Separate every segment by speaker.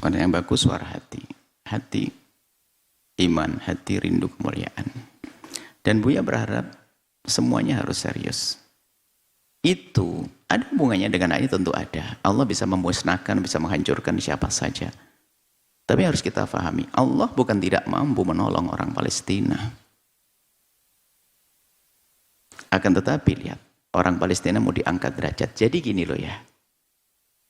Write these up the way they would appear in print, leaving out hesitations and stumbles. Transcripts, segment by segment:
Speaker 1: Suara yang bagus, suara hati. Hati iman, hati rindu kemuliaan. Dan Buya berharap semuanya harus serius. Itu ada hubungannya dengan ayat, tentu ada. Allah bisa memusnahkan, bisa menghancurkan siapa saja. Tapi harus kita pahami, Allah bukan tidak mampu menolong orang Palestina. Akan tetapi lihat, orang Palestina mau diangkat derajat. Jadi gini loh ya,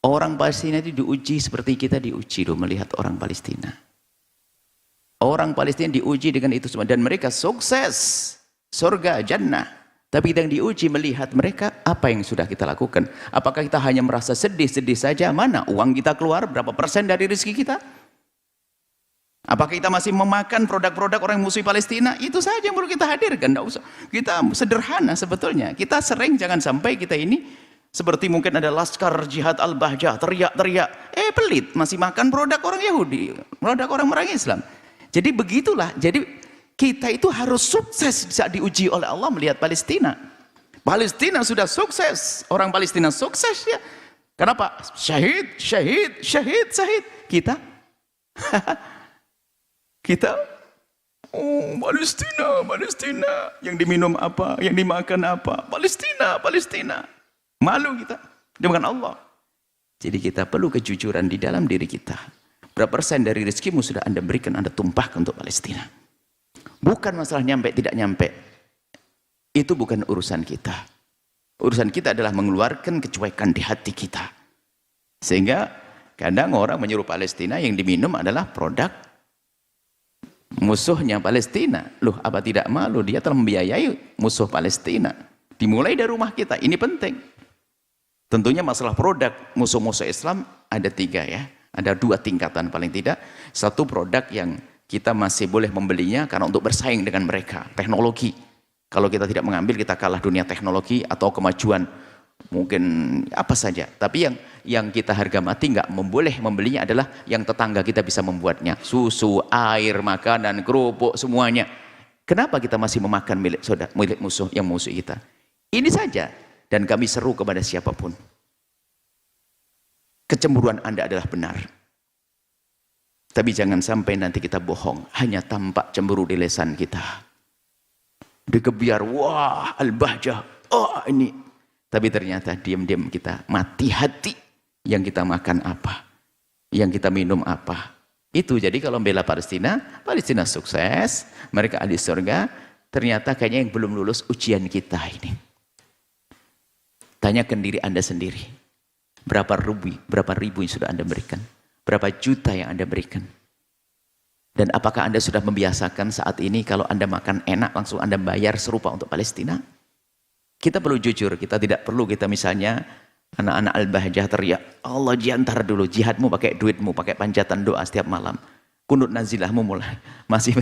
Speaker 1: orang Palestina itu diuji seperti kita diuji loh melihat orang Palestina. Orang Palestina diuji dengan itu semua dan mereka sukses, surga, jannah. Tapi kita yang diuji melihat mereka, apa yang sudah kita lakukan? Apakah kita hanya merasa sedih-sedih saja? Mana uang kita keluar? Berapa persen dari rezeki kita? Apakah kita masih memakan produk-produk orang musuh Palestina? Itu saja yang perlu kita hadirkan. Nggak usah. Kita sederhana sebetulnya. Kita sering jangan sampai kita ini seperti mungkin ada laskar jihad al-bahjah, teriak-teriak. Pelit, masih makan produk orang Yahudi, produk orang Islam. Jadi begitulah. Jadi kita itu harus sukses saat diuji oleh Allah melihat Palestina. Palestina sudah sukses. Orang Palestina sukses ya. Kenapa? Syahid, syahid, syahid, syahid. Kita? Kita, oh Palestina, Palestina, yang diminum apa, yang dimakan apa, Palestina, Palestina. Malu kita, dengan Allah. Jadi kita perlu kejujuran di dalam diri kita. Berapa persen dari rezekimu sudah Anda berikan, Anda tumpahkan untuk Palestina. Bukan masalah nyampe, tidak nyampe. Itu bukan urusan kita. Urusan kita adalah mengeluarkan kecuekan di hati kita. Sehingga kadang orang menyuruh Palestina yang diminum adalah produk musuhnya Palestina. Loh, apa tidak malu dia telah membiayai musuh Palestina. Dimulai dari rumah kita, ini penting. Tentunya masalah produk musuh-musuh Islam ada 3 ya. Ada 2 tingkatan paling tidak. Satu produk yang kita masih boleh membelinya karena untuk bersaing dengan mereka. Teknologi. Kalau kita tidak mengambil, kita kalah dunia teknologi atau kemajuan. Mungkin apa saja. Tapi yang kita harga mati nggak boleh membelinya adalah yang tetangga kita bisa membuatnya. Susu, air, makanan, kerupuk, semuanya. Kenapa kita masih memakan milik musuh yang musuh kita? Ini saja. Dan kami seru kepada siapapun. Kecemburuan Anda adalah benar. Tapi jangan sampai nanti kita bohong. Hanya tampak cemburu di lisan kita. Digebiar, wah al-bahjah. Oh ini. Tapi ternyata diam-diam kita mati hati. Yang kita makan apa? Yang kita minum apa? Itu jadi kalau membela Palestina, Palestina sukses. Mereka ahli surga. Ternyata kayaknya yang belum lulus ujian kita ini. Tanyakan diri Anda sendiri. Berapa ribu yang sudah Anda berikan? Berapa juta yang Anda berikan? Dan apakah Anda sudah membiasakan saat ini kalau Anda makan enak langsung Anda bayar serupa untuk Palestina? Kita perlu jujur, kita tidak perlu kita misalnya anak-anak al-bahjah teriak, Allah jiantar dulu, jihadmu pakai duitmu, pakai panjatan doa setiap malam. Kunut nazilahmu mulai. Masih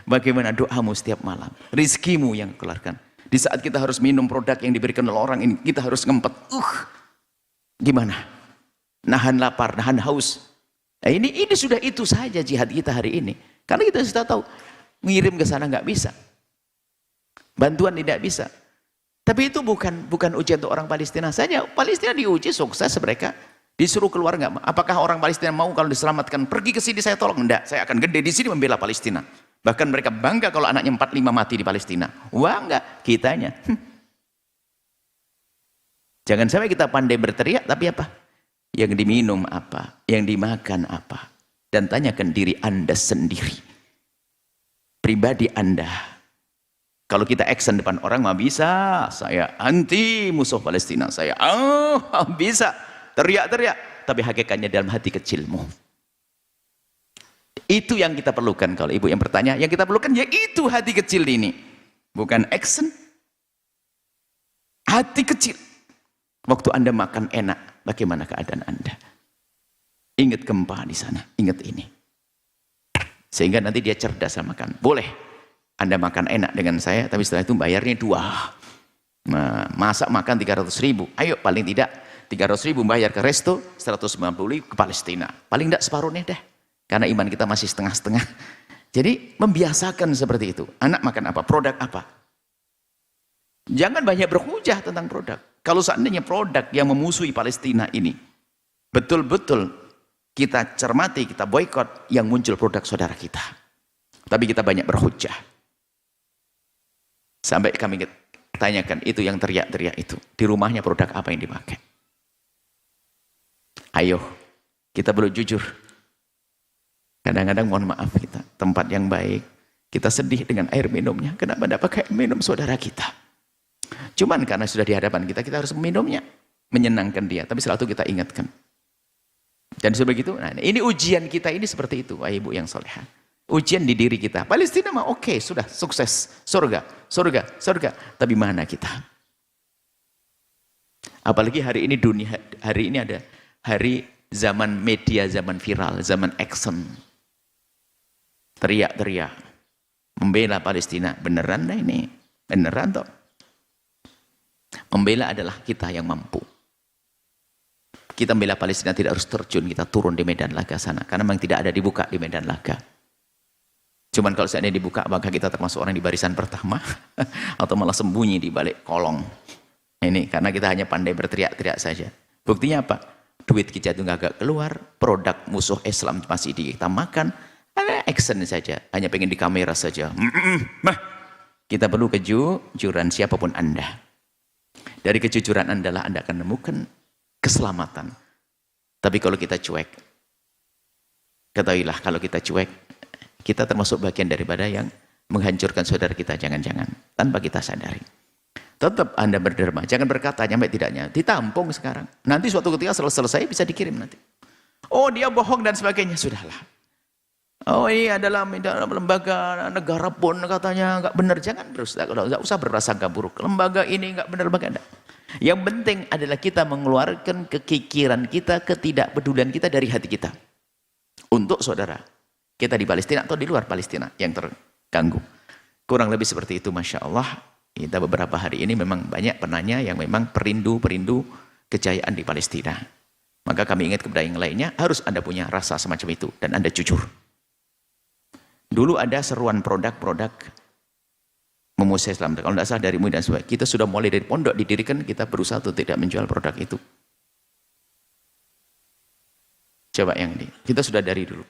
Speaker 1: bagaimana doamu setiap malam. Rizkimu yang keluarkan. Di saat kita harus minum produk yang diberikan oleh orang ini, kita harus ngempet. Gimana? Nahan lapar, nahan haus. Nah, ini sudah itu saja jihad kita hari ini. Karena kita sudah tahu, ngirim ke sana nggak bisa. Bantuan tidak bisa. Tapi itu bukan ujian untuk orang Palestina saja. Palestina diuji sukses mereka. Disuruh keluar nggak? Apakah orang Palestina mau kalau diselamatkan? Pergi ke sini saya tolong. Enggak, saya akan gede di sini membela Palestina. Bahkan mereka bangga kalau anaknya 45 mati di Palestina. Wah enggak, kitanya. Jangan sampai kita pandai berteriak, tapi apa? Yang diminum apa? Yang dimakan apa? Dan tanyakan diri Anda sendiri. Pribadi Anda. Kalau kita action depan orang mah bisa, saya anti musuh Palestina, saya bisa teriak-teriak, tapi hakikatnya dalam hati kecilmu. Itu yang kita perlukan. Kalau ibu yang bertanya, yang kita perlukan ya itu hati kecil ini, bukan action. Hati kecil. Waktu Anda makan enak, bagaimana keadaan Anda? Ingat gempa di sana, ingat ini. Sehingga nanti dia cerdas sama makan. Boleh Anda makan enak dengan saya, tapi setelah itu bayarnya 2. Masak makan 300.000. Ayo paling tidak 300.000 bayar ke resto, 190.000 ke Palestina. Paling tidak separuhnya deh. Karena iman kita masih setengah-setengah. Jadi membiasakan seperti itu. Anak makan apa? Produk apa? Jangan banyak berhujah tentang produk. Kalau seandainya produk yang memusuhi Palestina ini betul-betul kita cermati, kita boykot, yang muncul produk saudara kita. Tapi kita banyak berhujjah. Sampai kami tanyakan, itu yang teriak-teriak itu, di rumahnya produk apa yang dipakai? Ayo, kita perlu jujur. Kadang-kadang mohon maaf kita, tempat yang baik, kita sedih dengan air minumnya. Kenapa tidak pakai minum saudara kita? Cuman karena sudah di hadapan kita, kita harus minumnya. Menyenangkan dia, tapi selalu kita ingatkan. Dan sudah begitu, nah ini ujian kita ini seperti itu, ibu yang solehah. Ujian di diri kita. Palestina mah oke, sudah sukses. Surga, surga, surga. Tapi mana kita? Apalagi hari ini dunia, hari ini ada hari zaman media, zaman viral, zaman action. Teriak-teriak. Membela Palestina. Beneran dah ini. Beneran toh. Membela adalah kita yang mampu. Kita membela Palestina tidak harus terjun, kita turun di medan laga sana. Karena memang tidak ada dibuka di medan laga. Cuman kalau seandainya dibuka, maka kita termasuk orang di barisan pertama. Atau malah sembunyi di balik kolong. Ini karena kita hanya pandai berteriak-teriak saja. Buktinya apa? Duit kita itu nggak keluar. Produk musuh Islam masih kita makan. Ada action saja. Hanya pengen di kamera saja. Kita perlu kejujuran siapapun Anda. Dari kejujuran Anda lah Anda akan menemukan keselamatan. Tapi kalau kita cuek, ketahuilah kalau kita cuek, kita termasuk bagian daripada yang menghancurkan saudara kita, jangan-jangan tanpa kita sadari. Tetap Anda berderma, jangan berkata nyampe tidaknya, ditampung sekarang. Nanti suatu ketika selesai bisa dikirim nanti. Oh dia bohong dan sebagainya, sudahlah. Oh ini adalah lembaga negara pun katanya nggak benar, jangan terus, nggak usah berprasangka buruk. Lembaga ini nggak benar, lembaga. Yang penting adalah kita mengeluarkan kekikiran kita, ketidakpedulian kita dari hati kita untuk saudara. Kita di Palestina atau di luar Palestina yang terganggu. Kurang lebih seperti itu, Masya Allah. Kita beberapa hari ini memang banyak penanya yang memang perindu kejayaan di Palestina. Maka kami ingat kepada yang lainnya, harus Anda punya rasa semacam itu. Dan Anda jujur. Dulu ada seruan produk-produk memusuhi Islam. Kalau tidak salah dari MUI dan sebagainya. Kita sudah mulai dari pondok didirikan, kita berusaha untuk tidak menjual produk itu. Coba yang ini. Kita sudah dari dulu.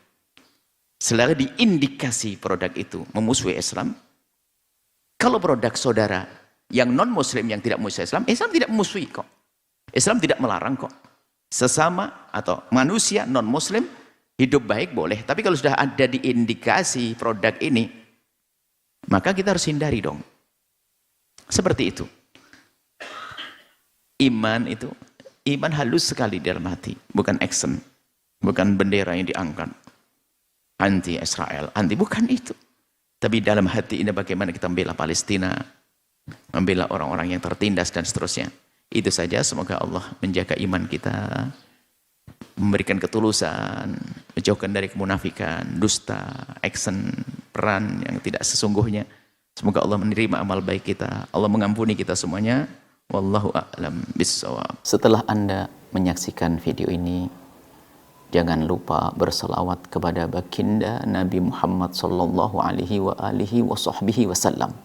Speaker 1: Selagi diindikasi produk itu memusuhi Islam, kalau produk saudara yang non-muslim, yang tidak memusuhi Islam, Islam tidak memusuhi kok. Islam tidak melarang kok. Sesama atau manusia non-muslim hidup baik boleh. Tapi kalau sudah ada diindikasi produk ini, maka kita harus hindari dong. Seperti itu. Iman itu, iman halus sekali dalam hati. Bukan action. Bukan bendera yang diangkat. Anti Israel, anti, bukan itu. Tapi dalam hati ini bagaimana kita membela Palestina, membela orang-orang yang tertindas dan seterusnya. Itu saja, semoga Allah menjaga iman kita, memberikan ketulusan, menjauhkan dari kemunafikan, dusta, action, peran yang tidak sesungguhnya. Semoga Allah menerima amal baik kita, Allah mengampuni kita semuanya. Wallahu a'lam bissawab. Setelah Anda menyaksikan video ini, jangan lupa berselawat kepada baginda Nabi Muhammad sallallahu alaihi wa alihi wa sahbihi wasallam.